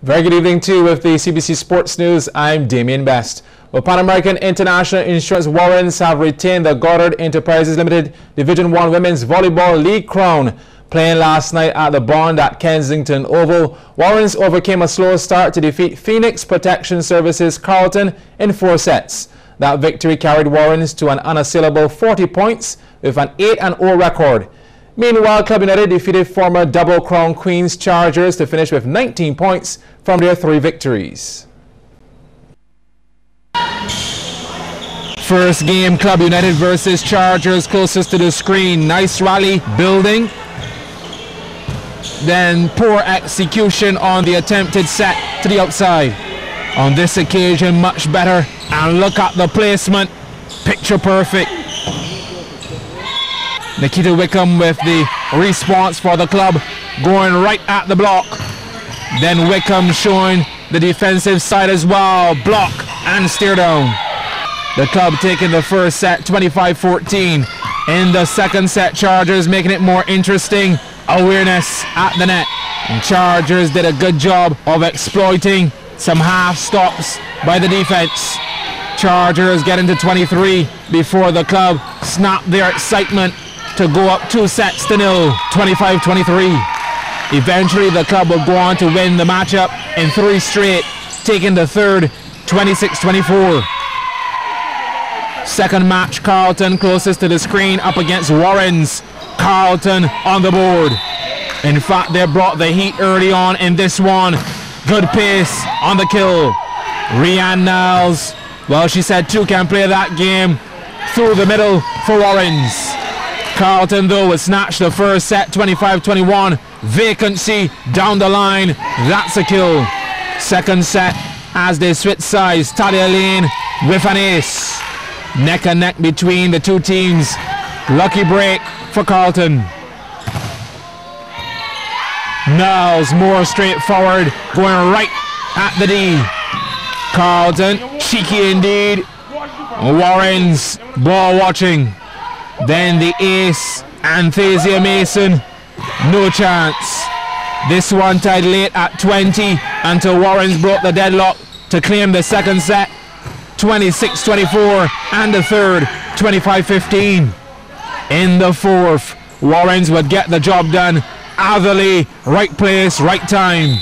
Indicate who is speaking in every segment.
Speaker 1: Very good evening to you with the CBC Sports News. I'm Damien Best. Well, Pan American International Insurance Warrens have retained the Goddard Enterprises Limited Division 1 Women's Volleyball League crown. Playing last night at the Bond at Kensington Oval, Warrens overcame a slow start to defeat Phoenix Protection Services Carlton in 4 sets. That victory carried Warrens to an unassailable 40 points with an 8-0 record. Meanwhile, Club United defeated former Double Crown Queens Chargers to finish with 19 points from their 3 victories. First game, Club United versus Chargers, closest to the screen. Nice rally building. Then poor execution on the attempted set to the outside. On this occasion, much better. And look at the placement. Picture perfect. Nikita Wickham with the response for the club, going right at the block. Then Wickham showing the defensive side as well. Block and steer down. The club taking the first set 25-14. In the second set, Chargers making it more interesting. Awareness at the net. And Chargers did a good job of exploiting some half stops by the defense. Chargers get into 23 before the club snap their excitement to go up 2 sets to 0, 25-23. Eventually the club will go on to win the matchup in 3 straight, taking the third 26-24. Second match, Carlton closest to the screen up against Warrens. Carlton on the board. In fact, they brought the heat early on in this one. Good pace on the kill. Rianne Niles, well, she said 2 can play that game through the middle for Warrens. Carlton, though, would snatch the first set 25-21. Vacancy down the line. That's a kill. Second set as they switch sides. Talia Lane with an ace. Neck and neck between the 2 teams. Lucky break for Carlton. Niles more straightforward, going right at the D. Carlton, cheeky indeed. Warrens, ball watching. Then the ace, Anthesia Mason, no chance. This one tied late at 20 until Warrens broke the deadlock to claim the second set, 26-24, and the third, 25-15. In the fourth, Warrens would get the job done. Atherley, right place, right time.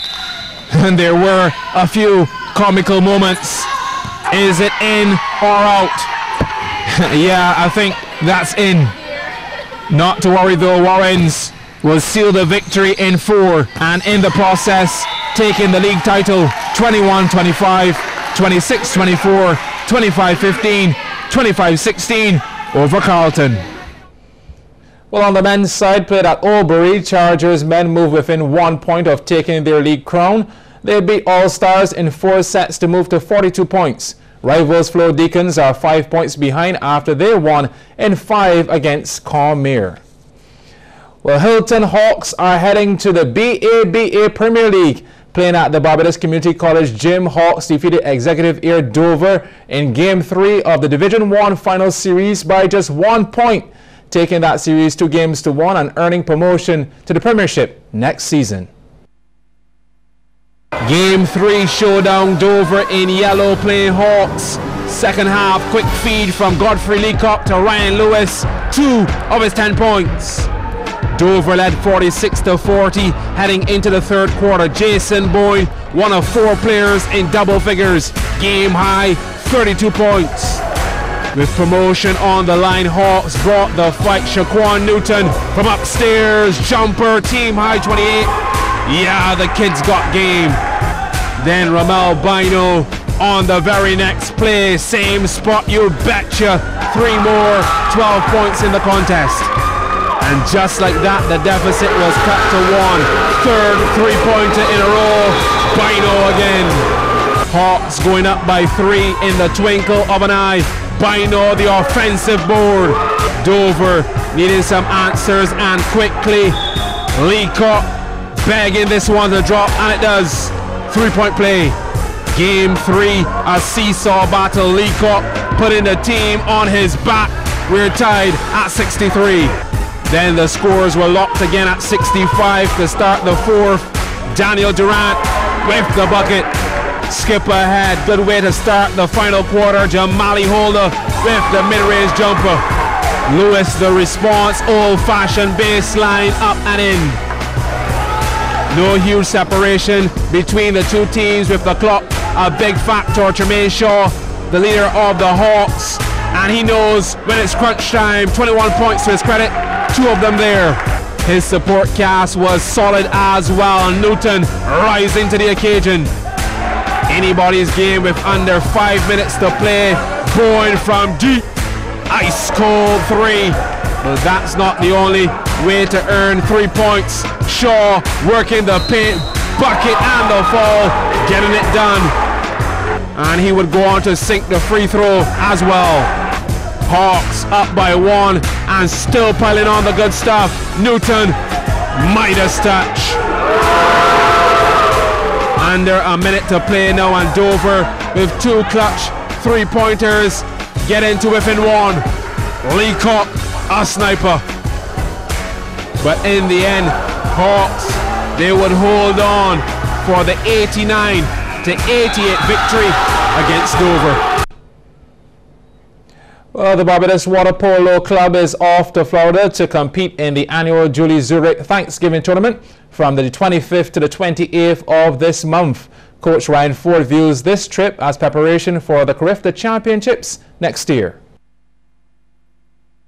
Speaker 1: And there were a few comical moments. Is it in or out? Yeah, I think that's in. Not to worry though, Warrens will seal the victory in 4 and in the process taking the league title 21-25, 26-24, 25-15, 25-16 over Carlton. Well, on the men's side, played at Albury, Chargers men move within 1 point of taking their league crown. They beat All Stars in 4 sets to move to 42 points. Rivals Flo Deacons are 5 points behind after they won in 5 against Cormier. Well, Hilton Hawks are heading to the BABA Premier League. Playing at the Barbados Community College gym, Hawks defeated Executive Air Dover in Game 3 of the Division 1 final series by just 1 point, taking that series 2 games to 1 and earning promotion to the Premiership next season. Game 3 showdown, Dover in yellow playing Hawks. Second half, quick feed from Godfrey Leacock to Ryan Lewis, 2 of his 10 points. Dover led 46-40 heading into the third quarter. Jason Boyd, one of 4 players in double figures. Game high, 32 points. With promotion on the line, Hawks brought the fight. Shaquan Newton from upstairs, jumper, team high 28. Yeah, the kids got game. Then Ramel Bino on the very next play, same spot, you betcha. 3 more, 12 points in the contest. And just like that, the deficit was cut to 1. Third 3-pointer in a row. Bino again. Hawks going up by 3 in the twinkle of an eye. Bino the offensive board. Dover needing some answers and quickly. Leacock begging this one to drop, and it does. 3-point play. Game 3, a seesaw battle. Leacock putting the team on his back. We're tied at 63. Then the scores were locked again at 65 to start the fourth. Daniel Durant with the bucket. Skip ahead, good way to start the final quarter. Jamali Holder with the mid-range jumper. Lewis the response, old-fashioned baseline up and in. No huge separation between the two teams with the clock a big factor. Tremaine Shaw, the leader of the Hawks, and he knows when it's crunch time. 21 points to his credit, 2 of them there. His support cast was solid as well. Newton rising to the occasion. Anybody's game with under 5 minutes to play. Boyd from deep, ice cold 3. But that's not the only way to earn 3 points. Shaw working the paint, bucket and the fall, getting it done. And he would go on to sink the free throw as well. Hawks up by 1 and still piling on the good stuff. Newton, Midas touch. Under a minute to play now, and Dover with 2 clutch 3-pointers get into within 1. Leacock, a sniper. But in the end, Hawks, they would hold on for the 89-88 victory against Dover. Well, the Barbados Water Polo Club is off to Florida to compete in the annual Julie Zurich Thanksgiving Tournament from the 25th to the 28th of this month. Coach Ryan Ford views this trip as preparation for the Carifta Championships next year.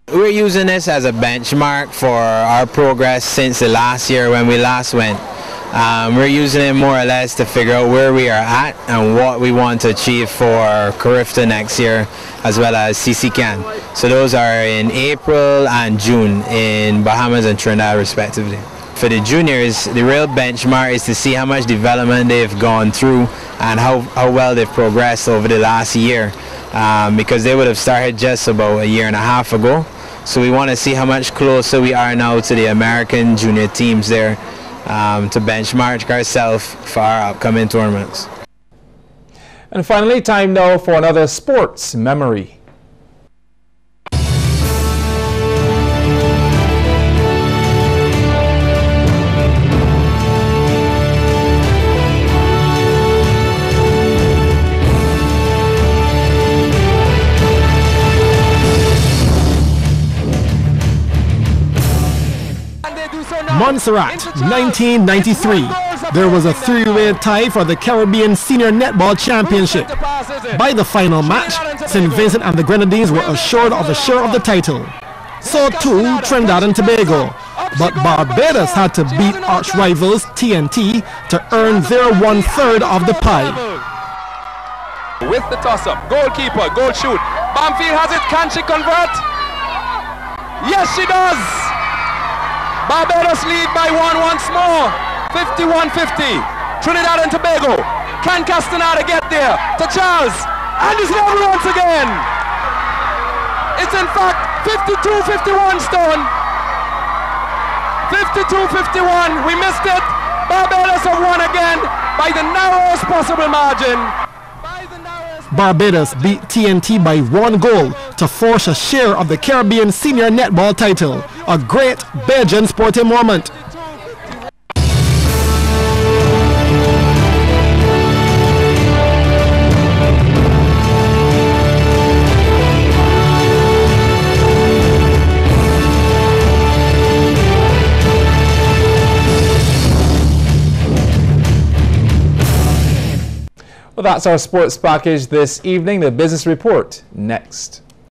Speaker 2: We're using this as a benchmark for our progress since the last year when we last went. We're using it more or less to figure out where we are at and what we want to achieve for Carifta next year, as well as CCCAN. So those are in April and June in Bahamas and Trinidad respectively. For the juniors, the real benchmark is to see how much development they've gone through and how well they've progressed over the last year, because they would have started just about a year and a half ago. So we want to see how much closer we are now to the American junior teams there, to benchmark ourselves for our upcoming tournaments.
Speaker 1: And finally, time now for another sports memory.
Speaker 3: Montserrat, 1993. There was a 3-way tie for the Caribbean Senior Netball Championship. By the final match, St. Vincent and the Grenadines were assured of a share of the title. So too Trinidad and Tobago. But Barbados had to beat arch rivals TNT to earn their 1/3 of the pie.
Speaker 4: With the toss-up, goalkeeper, goal shoot. Bamfield has it, can she convert? Yes, she does! Barbados lead by 1 once more, 51-50. Trinidad and Tobago. Can Castaneda get there? To Charles, and he's there once again. It's in fact 52-51 Stone. 52-51, we missed it. Barbados have won again by the narrowest possible margin.
Speaker 3: Barbados beat TNT by 1 goal to force a share of the Caribbean Senior Netball title. A great Belgian sporting moment.
Speaker 1: Well, that's our sports package this evening. The business report next.